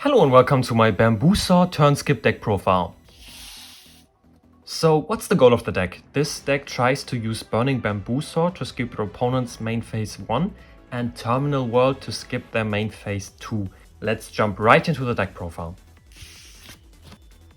Hello and welcome to my Bamboo Sword turn skip deck profile. So what's the goal of the deck? This deck tries to use Burning Bamboo Sword to skip your opponent's main phase 1 and Terminal World to skip their main phase 2. Let's jump right into the deck profile.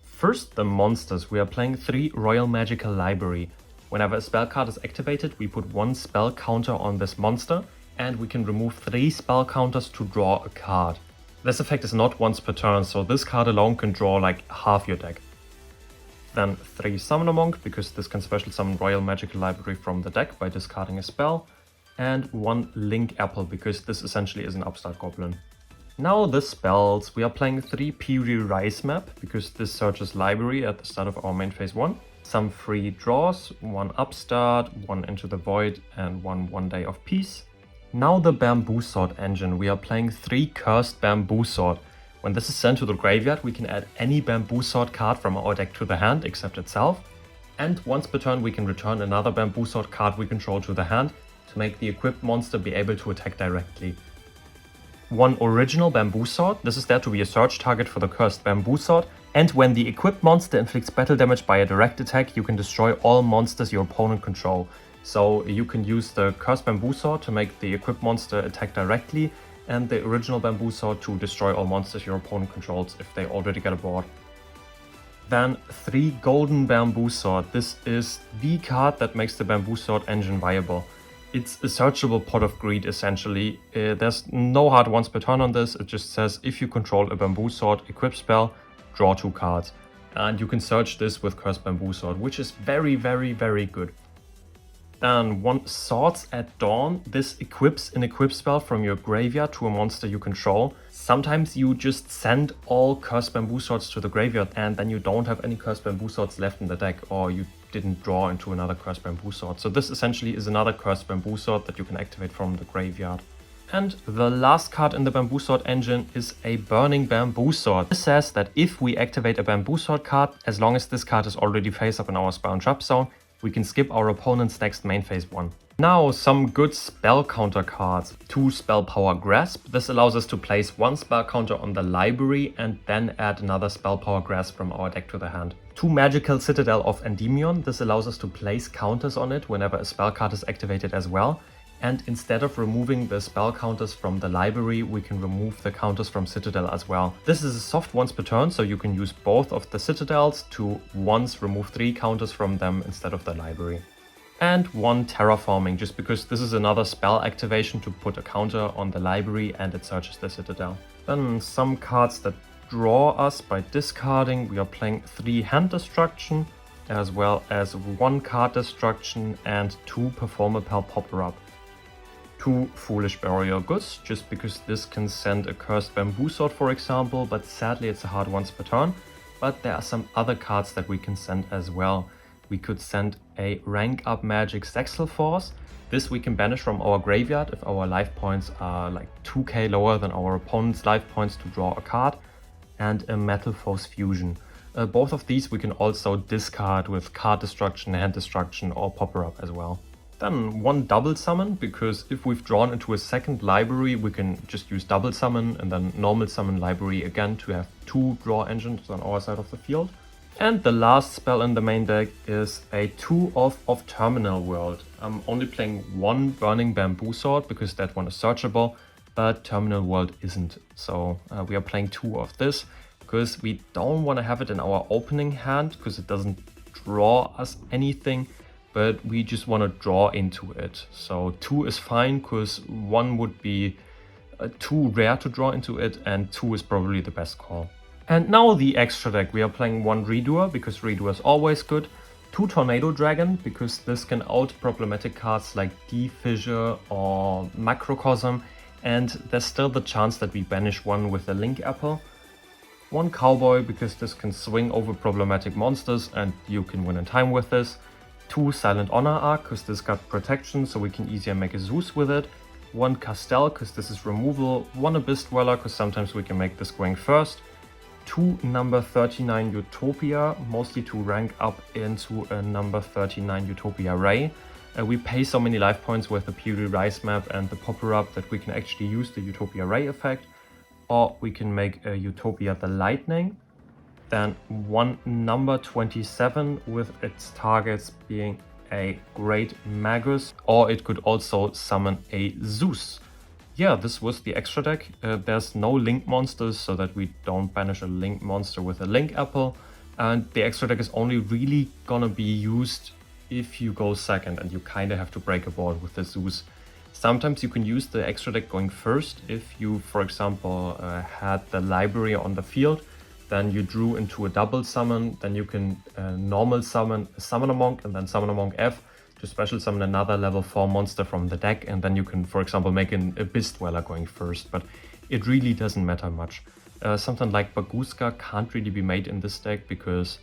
First, the monsters. We are playing 3 Royal Magical Library. Whenever a spell card is activated, we put 1 spell counter on this monster and we can remove 3 spell counters to draw a card. This effect is not once per turn, so this card alone can draw like half your deck. Then 3 Summoner Monk, because this can special summon Royal Magical Library from the deck by discarding a spell. And 1 Link Apple, because this essentially is an upstart goblin. Now the spells. We are playing 3 𝘎𝑗𝑋 map, because this searches library at the start of our main phase 1. Some free draws, 1 upstart, 1 Into the Void, and 1 Day of Peace. Now the Bamboo Sword engine. We are playing 3 Cursed Bamboo Sword. When this is sent to the graveyard, we can add any Bamboo Sword card from our deck to the hand except itself. And once per turn we can return another Bamboo Sword card we control to the hand to make the equipped monster be able to attack directly. 1 Original Bamboo Sword. This is there to be a search target for the Cursed Bamboo Sword. And when the equipped monster inflicts battle damage by a direct attack, you can destroy all monsters your opponent control. So you can use the Cursed Bamboo Sword to make the equipped monster attack directly, and the original Bamboo Sword to destroy all monsters your opponent controls if they already get a board. Then 3 Golden Bamboo Sword. This is the card that makes the Bamboo Sword engine viable. It's a searchable Pot of Greed essentially. There's no hard once per turn on this. It just says if you control a Bamboo Sword equip spell, draw 2 cards. And you can search this with Cursed Bamboo Sword, which is very good. Then 1 Swords at Dawn. This equips an equip spell from your graveyard to a monster you control. Sometimes you just send all Cursed Bamboo Swords to the graveyard and then you don't have any Cursed Bamboo Swords left in the deck, or you didn't draw into another Cursed Bamboo Sword. So this essentially is another Cursed Bamboo Sword that you can activate from the graveyard. And the last card in the Bamboo Sword engine is a Burning Bamboo Sword. This says that if we activate a Bamboo Sword card, as long as this card is already face up in our spell and trap zone, we can skip our opponent's next main phase 1. Now some good spell counter cards. 2 Spell Power Grasp. This allows us to place 1 spell counter on the library and then add another Spell Power Grasp from our deck to the hand. 2 Magical Citadel of Endymion. This allows us to place counters on it whenever a spell card is activated as well. And instead of removing the spell counters from the library, we can remove the counters from Citadel as well. This is a soft once per turn, so you can use both of the Citadels to once remove 3 counters from them instead of the library. And 1 Terraforming, just because this is another spell activation to put a counter on the library and it searches the Citadel. Then some cards that draw us by discarding. We are playing 3 Hand Destruction, as well as 1 Card Destruction and 2 Performapal Popper-Up. 2 Foolish Burial Goods, just because this can send a Cursed Bamboo Sword for example, but sadly it's a hard once per turn. But there are some other cards that we can send as well. We could send a Rank Up Magic Zexal Force. This we can banish from our graveyard if our life points are like 2k lower than our opponent's life points to draw a card. And a Metal Force Fusion. Both of these we can also discard with Card Destruction, Hand Destruction or Popper-Up as well. Then 1 Double Summon, because if we've drawn into a second library, we can just use Double Summon and then Normal Summon Library again to have 2 draw engines on our side of the field. And the last spell in the main deck is a 2 of Terminal World. I'm only playing 1 Burning Bamboo Sword because that one is searchable, but Terminal World isn't. So we are playing 2 of this because we don't want to have it in our opening hand because it doesn't draw us anything. But we just want to draw into it. So 2 is fine because 1 would be too rare to draw into it and 2 is probably the best call. And now the extra deck. We are playing 1 Redoer because Redoer is always good. 2 Tornado Dragon because this can out problematic cards like D-Fissure or Macrocosm, and there's still the chance that we banish 1 with a Link Apple. 1 Cowboy because this can swing over problematic monsters and you can win in time with this. 2 Silent Honor Arc, because this got protection, so we can easier make a Zeus with it. 1 Castell, because this is removal. 1 Abyss Dweller, because sometimes we can make this going first. 2 number 39 Utopia, mostly to rank up into a number 39 Utopia Ray. We pay so many life points with the 𝘎𝑗𝑋 map and the Popper-Up that we can actually use the Utopia Ray effect. or we can make a Utopia the Lightning. Then one number 27 with its targets being a Great Magus, or it could also summon a Zeus. Yeah, this was the extra deck. There's no link monsters, so that we don't banish a link monster with a link apple. And the extra deck is only really gonna be used if you go second, and you kind of have to break a board with the Zeus. Sometimes you can use the extra deck going first. If you, for example, had the library on the field, then you drew into a double summon, then you can normal summon a Summoner Monk and then Summoner Monk F to special summon another level 4 monster from the deck, and then you can, for example, make an Abyss Dweller going first, but it really doesn't matter much. Something like Bagooska can't really be made in this deck because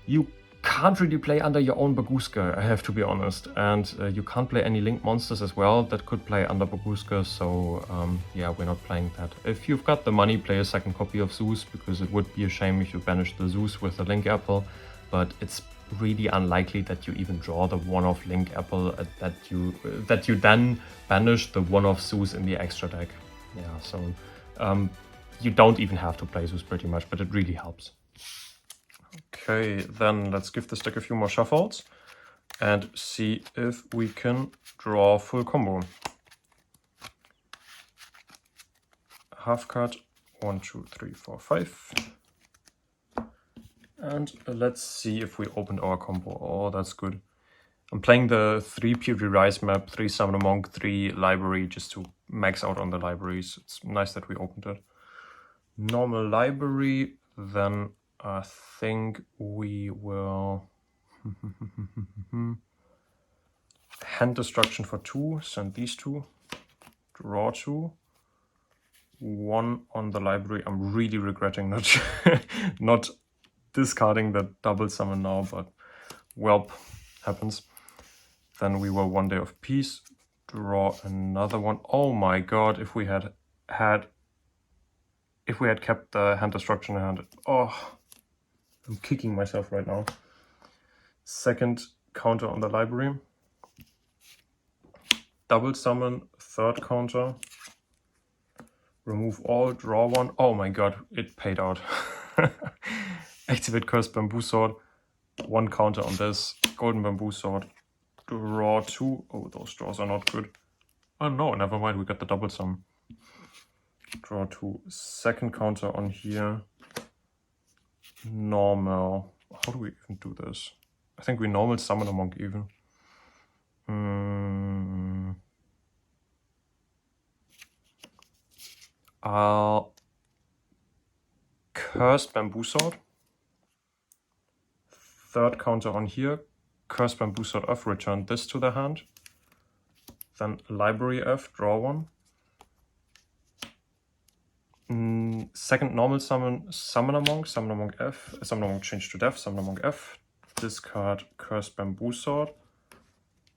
you can't really play under your own Bagooska, I have to be honest, and you can't play any link monsters as well that could play under Bagooska, so yeah, we're not playing that. If you've got the money, play a second copy of Zeus, because it would be a shame if you banish the Zeus with the link apple, but it's really unlikely that you even draw the one-off link apple, that you then banish the one-off Zeus in the extra deck. Yeah, so you don't even have to play Zeus pretty much, but it really helps. Okay, then let's give this deck a few more shuffles and see if we can draw full combo. Half cut, 1, 2, 3, 4, 5. And let's see if we opened our combo. Oh, that's good. I'm playing the 3 Purity Rise map, 3 Summoner Monk, 3 Library, just to max out on the libraries. It's nice that we opened it. Normal library, then I think we will hand destruction for 2, send these 2, draw 2, 1 on the library. I'm really regretting not discarding the double summon now, but welp, happens. Then we will 1 Day of Peace, draw another one. Oh my god, if we had kept the hand destruction in hand. Oh, I'm kicking myself right now. Second counter on the library. Double summon, third counter. Remove all, draw 1. Oh my god, it paid out. Activate Cursed Bamboo Sword. 1 counter on this. Golden Bamboo Sword. Draw 2. Oh, those draws are not good. Oh no, never mind, we got the double summon. Draw 2. Second counter on here. Normal. How do we even do this? I think we normal Summoner Monk even. I'll Cursed Bamboo Sword. Third counter on here. Cursed Bamboo Sword F, return this to the hand. Then Library F, draw 1. Second normal summon, Summoner Monk F, Summoner Monk change to Death, Summoner Monk F, discard Cursed Bamboo Sword.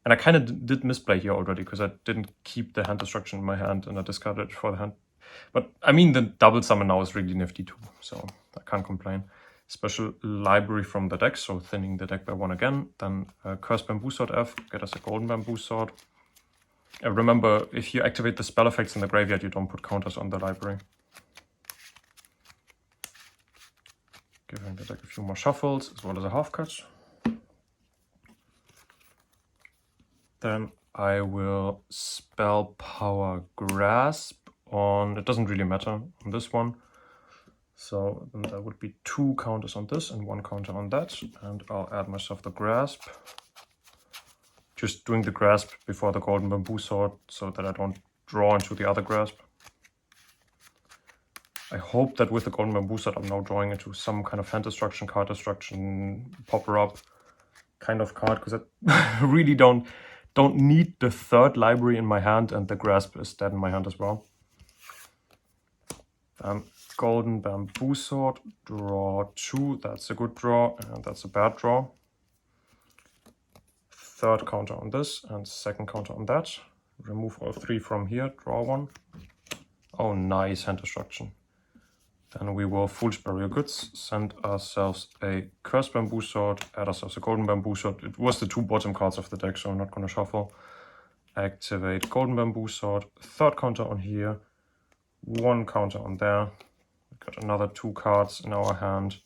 And I kind of did misplay here already, because I didn't keep the hand destruction in my hand and I discarded it for the hand. But I mean, the double summon now is really nifty too, so I can't complain. Special library from the deck, so thinning the deck by 1 again. Then Cursed Bamboo Sword F, get us a Golden Bamboo Sword. Remember, if you activate the spell effects in the graveyard, you don't put counters on the library. Giving the deck a few more shuffles, as well as a half cut. Then I will spell Power Grasp on, it doesn't really matter, on this one. So then there would be 2 counters on this and 1 counter on that. And I'll add myself the Grasp. Just doing the Grasp before the Golden Bamboo Sword, so that I don't draw into the other Grasp. I hope that with the Golden Bamboo Sword I'm now drawing into some kind of hand destruction, card destruction, popper-up kind of card, because I really don't need the third library in my hand, and the Grasp is dead in my hand as well. Golden Bamboo Sword, draw 2, that's a good draw, and that's a bad draw. Third counter on this, and second counter on that. Remove all 3 from here, draw 1. Oh, nice hand destruction. Then we will Fool's Burial Goods, send ourselves a Cursed Bamboo Sword, add ourselves a Golden Bamboo Sword. It was the 2 bottom cards of the deck, so I'm not going to shuffle. Activate Golden Bamboo Sword, third counter on here. one counter on there. We've got another 2 cards in our hand.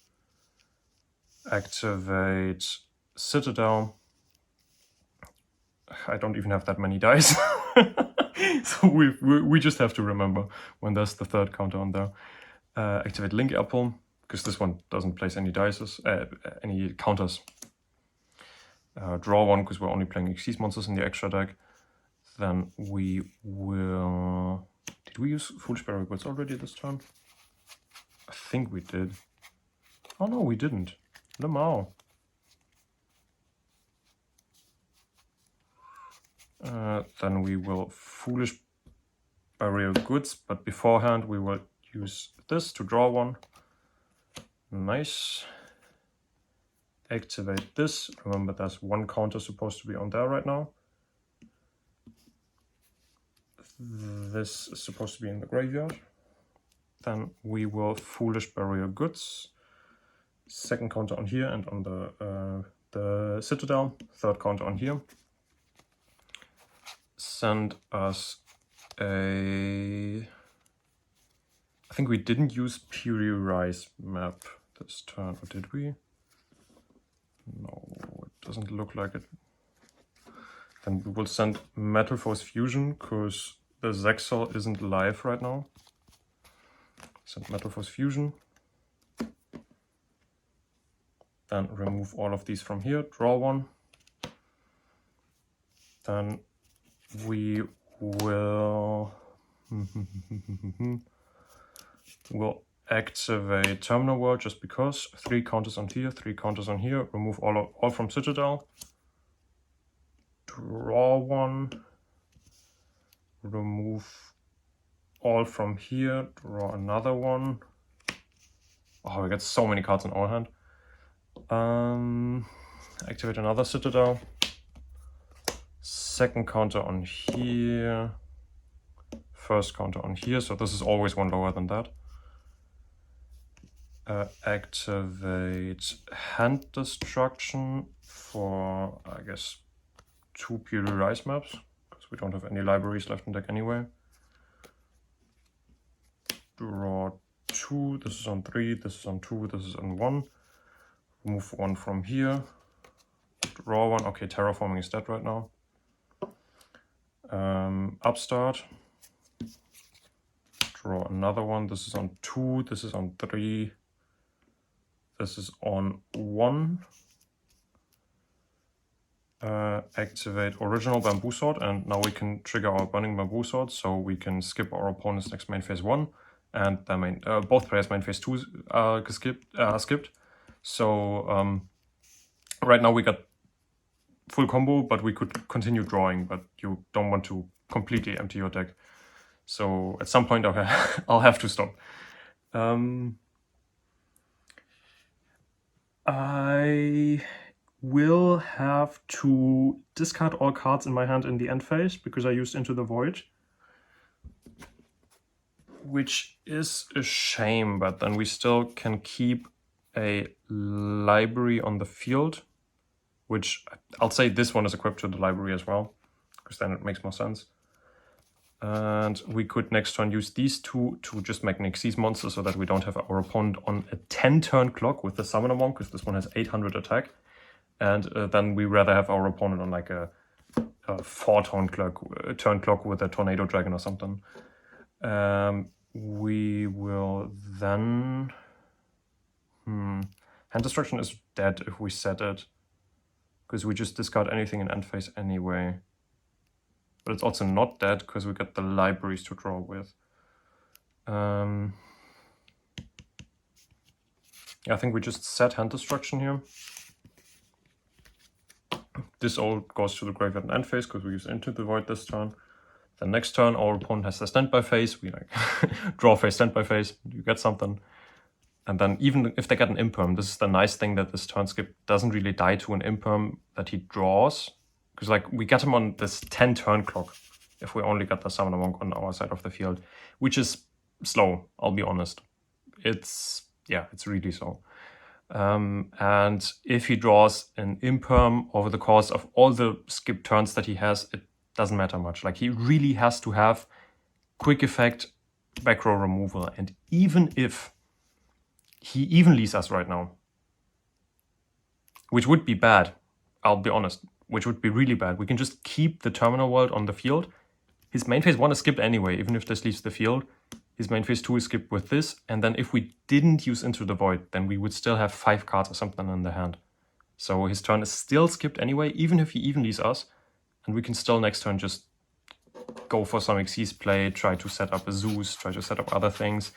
Activate Citadel. I don't even have that many dice. So we just have to remember when there's the 3rd counter on there. Activate 𝘎𝘼𝙈𝘊, because this one doesn't place any dices, any counters. Draw 1, because we're only playing Xyz monsters in the extra deck. Then we will... Did we use Foolish Burial Goods already this turn? I think we did. Oh no, we didn't. 𝘎𝘼𝙈. Then we will Foolish Burial Goods, but beforehand we will use this to draw 1. Nice. Activate this. Remember, there's 1 counter supposed to be on there right now. This is supposed to be in the graveyard. Then we will Foolish Burial Goods. 2nd counter on here and on the Citadel. 3rd counter on here. Send us a... I think we didn't use 𝘎𝘼𝙈 map this turn, or did we? No, it doesn't look like it. Then we will send Metal Force Fusion, because the 𝙎𝙒𝙍𝙍 isn't live right now. Send Metal Force Fusion. Then remove all of these from here, draw 1. Then we will we'll activate Terminal World just because. 3 counters on here, 3 counters on here. Remove all from Citadel. Draw 1. Remove all from here. Draw another one. Oh, we got so many cards in our hand. Activate another Citadel. 2nd counter on here. 1st counter on here, so this is always 1 lower than that. Activate Hand Destruction for, I guess, 2 𝘎𝘼𝙈 maps, because we don't have any libraries left in deck anyway. Draw 2, this is on 3, this is on 2, this is on 1. Remove 1 from here. Draw 1, okay, Terraforming is dead right now. Upstart. Draw another one. This is on 2. This is on 3. This is on 1. Activate Original Bamboo Sword, and now we can trigger our Burning Bamboo Sword, so we can skip our opponent's next main phase 1, and their both players' main phase 2 are skipped. So right now we got full combo, but we could continue drawing, but you don't want to completely empty your deck. So at some point I'll have to stop. I will have to discard all cards in my hand in the end phase, because I used Into the Void. Which is a shame, but then we still can keep a library on the field, which I'll say this one is equipped to the library as well, because then it makes more sense. And we could next turn use these 2 to just make an Xyz monster, so that we don't have our opponent on a 10-turn clock with the Summoner Monk, because this one has 800 attack. And then we rather have our opponent on like a 4-turn clock with a Tornado Dragon or something. We will then... Hand Destruction is dead if we set it, because we just discard anything in end phase anyway. But it's also not dead, because we got the libraries to draw with. I think we just set Hand Destruction here. This all goes to the graveyard in end phase, because we use Into the Void this turn. The next turn, our opponent has their standby phase. We like draw phase, standby phase. You get something. And then even if they get an imperm, this is the nice thing, that this turn skip doesn't really die to an imperm that he draws. Because like we get him on this 10-turn clock if we only got the Summoner Monk on our side of the field, which is slow, I'll be honest. It's really slow. And if he draws an imperm over the course of all the skip turns that he has, it doesn't matter much. Like he really has to have quick effect back row removal, and even if he evenlies us right now, which would be bad, I'll be honest, which would be really bad, we can just keep the Terminal World on the field. His main phase 1 is skipped anyway, even if this leaves the field. His main phase 2 is skipped with this, and then if we didn't use Into the Void, then we would still have 5 cards or something in the hand. So his turn is still skipped anyway, even if he evenlies us, and we can still next turn just go for some Xyz play, try to set up a Zeus, try to set up other things.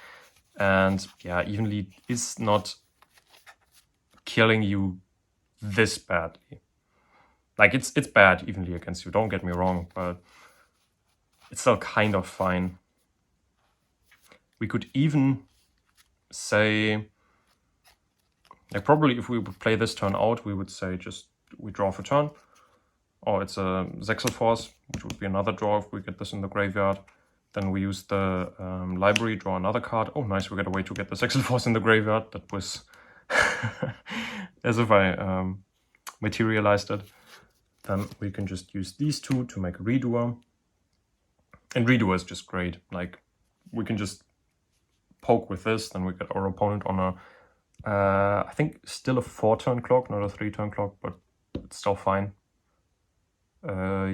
And yeah, evenly is not killing you this badly. Like, it's bad evenly against you, don't get me wrong, but it's still kind of fine. We could even say, like, probably if we would play this turn out, we would say just we draw for turn. Or it's a 𝙎𝙒𝙍𝙍, which would be another draw if we get this in the graveyard. Then we use the library, draw another card. Oh, nice, we got a way to get the 𝙎𝙒𝙍 in the graveyard. That was as if I materialized it. Then we can just use these two to make a redoer. And redoer is just great. Like, we can just poke with this, then we get our opponent on a, I think still a 4-turn clock, not a 3-turn clock, but it's still fine. Yeah,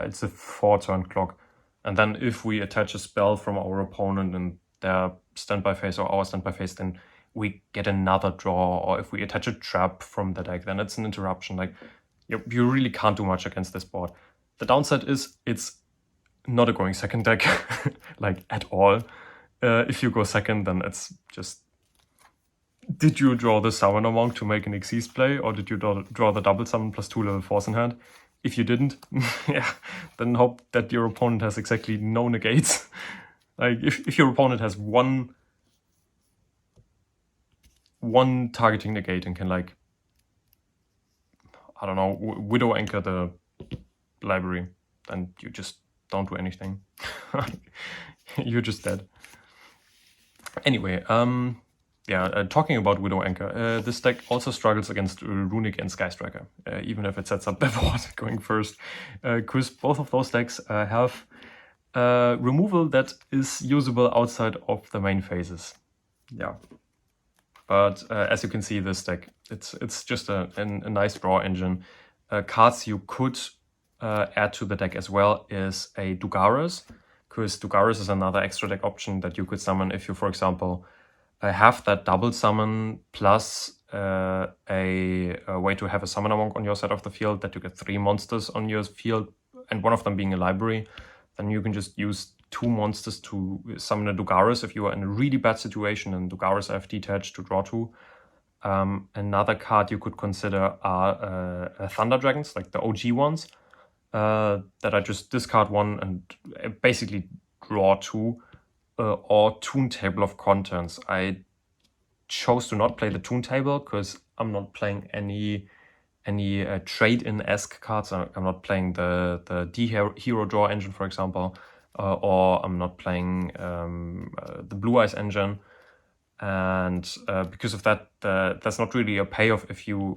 it's a 4-turn clock. And then if we attach a spell from our opponent in their standby phase or our standby phase, then we get another draw. Or if we attach a trap from the deck, then it's an interruption. Like, you really can't do much against this board. The downside is it's not a going second deck, like, at all. If you go second, then it's just, did you draw the Summoner Monk to make an Xyz play, or did you draw the double summon plus 2 level 4s in hand? If you didn't, yeah, then hope that your opponent has exactly no negates. Like, if your opponent has one targeting negate and can, like, I don't know, Widow Anchor the library, then you just don't do anything. You're just dead. Anyway, yeah, talking about Widow Anchor, this deck also struggles against Runic and Sky Striker, even if it sets up the board going first, because both of those decks have removal that is usable outside of the main phases. Yeah, but as you can see, this deck, it's just a nice draw engine. Cards you could add to the deck as well is a Dugares, because Dugares is another extra deck option that you could summon if you, for example, have that double summon plus a way to have a Summoner Monk on your side of the field, that you get 3 monsters on your field, and one of them being a library. Then you can just use 2 monsters to summon a Dugares if you are in a really bad situation, and Dugares have detached to draw 2. Another card you could consider are Thunder Dragons, like the OG ones, that I just discard 1 and basically draw 2. Or Toon Table of Contents. I chose to not play the Toon Table because I'm not playing any trade-in-esque cards. I'm not playing the D-Hero Draw engine, for example, or I'm not playing the Blue Eyes engine. And because of that, there's not really a payoff if you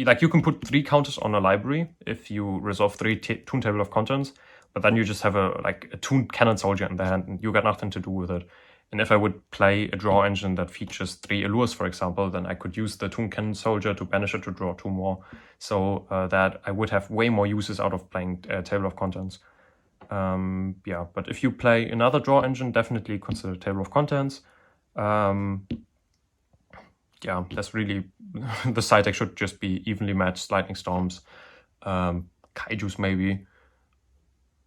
like, you can put 3 counters on a library if you resolve 3 Toon Table of Contents. But then you just have a Toon Cannon Soldier in the hand, and you got nothing to do with it. And if I would play a draw engine that features 3 Allures, for example, then I could use the Toon Cannon Soldier to banish it to draw 2 more. So that I would have way more uses out of playing Table of Contents. Yeah, but if you play another draw engine, definitely consider Table of Contents. Yeah, that's really the side deck should just be evenly matched Lightning Storms, Kaijus maybe.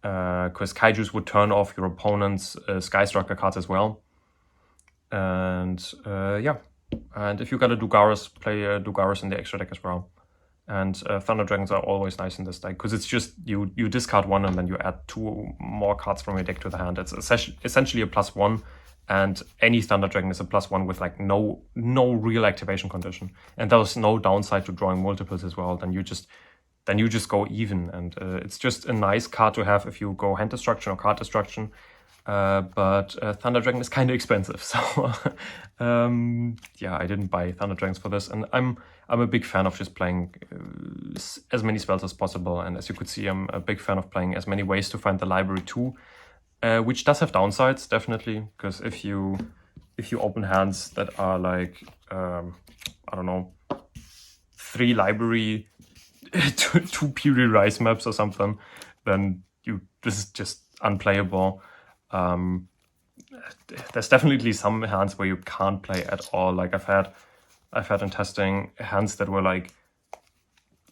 Because Kaijus would turn off your opponent's Sky Striker cards as well. And yeah, and if you got a Dugares, play a Dugares in the extra deck as well. And Thunder Dragons are always nice in this deck, because it's just you discard 1 and then you add 2 more cards from your deck to the hand. It's essentially a +1, and any Thunder Dragon is a +1 with, like, no real activation condition. And there's no downside to drawing multiples as well. Then you just go even, and it's just a nice card to have if you go hand destruction or card destruction. But Thunder Dragon is kind of expensive, so yeah, I didn't buy Thunder Dragons for this, and I'm a big fan of just playing as many spells as possible. And as you could see, I'm a big fan of playing as many ways to find the library too. which does have downsides, definitely, because if you open hands that are like, I don't know, 3 library, 2 period rise maps or something, then this is just unplayable. There's definitely some hands where you can't play at all. Like I've had in testing hands that were like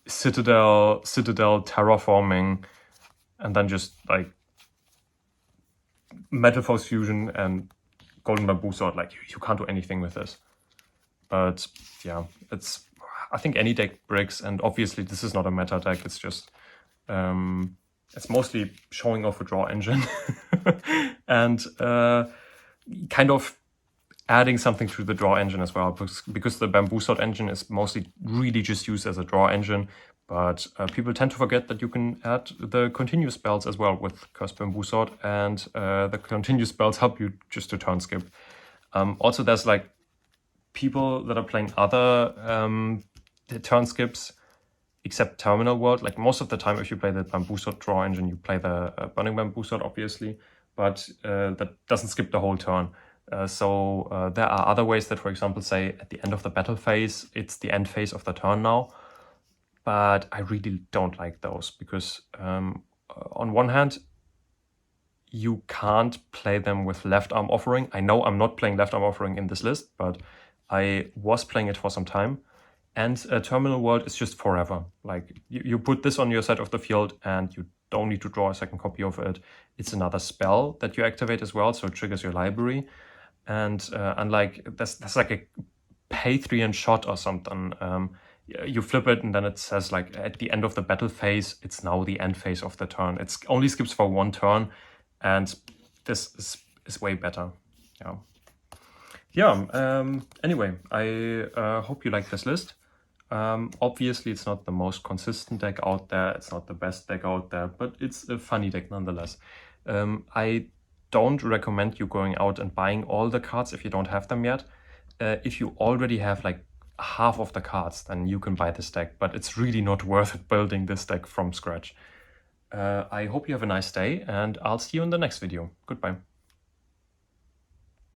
Citadel terraforming, and then just like Metal Force Fusion and Golden Bamboo Sword. Like you can't do anything with this. But yeah, I think any deck breaks, and obviously this is not a meta deck. It's just it's mostly showing off a draw engine and kind of adding something to the draw engine as well, because the Bamboo Sword engine is mostly really just used as a draw engine. But people tend to forget that you can add the continuous spells as well with Cursed Bamboo Sword, and the continuous spells help you just to turn skip. Also, there's like people that are playing other turn skips except Terminal World. Like most of the time, if you play the Bamboo Sword draw engine, you play the Burning Bamboo Sword, obviously, but that doesn't skip the whole turn. So there are other ways that, for example, say at the end of the battle phase, it's the end phase of the turn now. But I really don't like those, because on one hand, you can't play them with Left Arm Offering. I know I'm not playing Left Arm Offering in this list, but I was playing it for some time. And Terminal World is just forever. Like you put this on your side of the field and you don't need to draw a second copy of it. It's another spell that you activate as well, so it triggers your library. And unlike, that's like a pay 3 and shot or something. You flip it and then it says like at the end of the battle phase, it's now the end phase of the turn. It's only skips for 1 turn, and this is way better. Anyway, I hope you like this list. Obviously it's not the most consistent deck out there, it's not the best deck out there, but it's a funny deck nonetheless. I don't recommend you going out and buying all the cards if you don't have them yet. If you already have like half of the cards, then you can buy this deck, but it's really not worth it building this deck from scratch. I hope you have a nice day, and I'll see you in the next video. Goodbye.